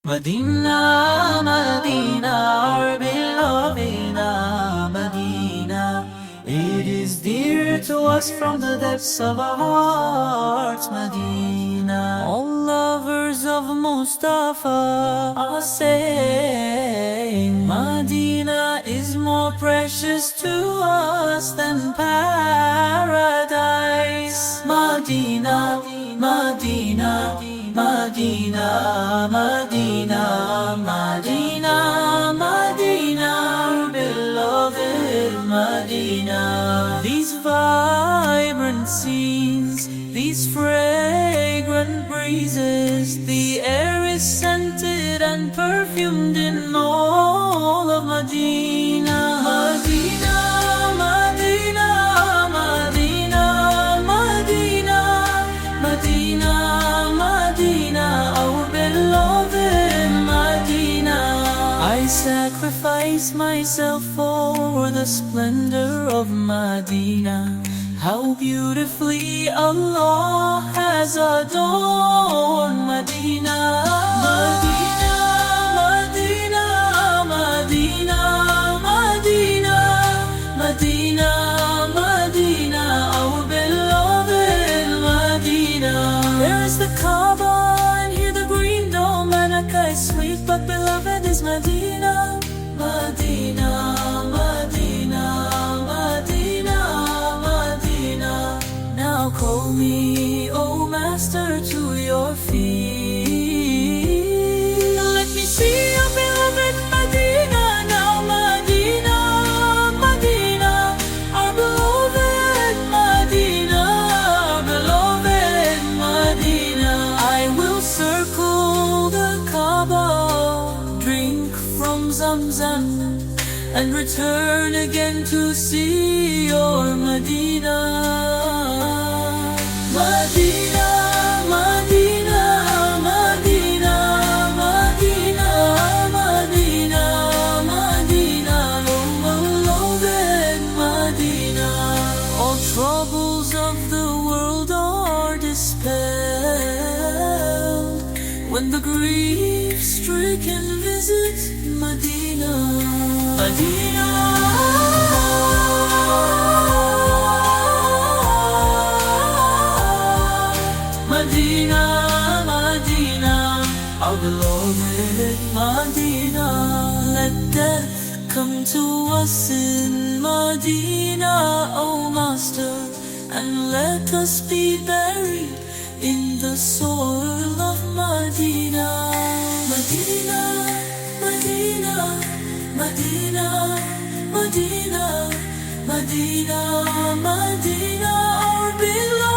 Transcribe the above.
Madina, Madina, our beloved Madina. It is dear to us from the depths of our hearts, Madina. All lovers of Mustafa are saying Madina is more precious to us than paradise. Madina, Madina, Madina, Madina, Madina, Madina, our beloved Madina. These vibrant scenes, these fragrant breezes, the air is scented and perfumed in all of Madina. Madina, Madina, Madina, Madina, Madina, Madina, our beloved Madina. I sacrifice myself for the splendor of Madina. How beautifully Allah has adorned Madina. Madina, Madina, Madina, Madina, Madina, Madina, our beloved Madina. There is the Kaaba and here the green dome, Mecca is sweet but beloved is Madina. Madina, Madina, Madina, Madina. Now call me, O Master, to your feet. Let me see your beloved Madina now. Madina, Madina, our beloved Madina, our beloved Madina. I will circle the Kaaba, drink from Zamzam, and return again to see your Madina. Madina, Madina, Madina, Madina, Madina, Madina, oh beloved Madina. All troubles of the world are dispelled when the grief-stricken visit Madina. Madina, Madina, Madina, our beloved Madina. Let death come to us in Madina, O Master, and let us be buried in the soil of Madina. Madina, Madina, Madina, Madina, Madina, Madina, our beloved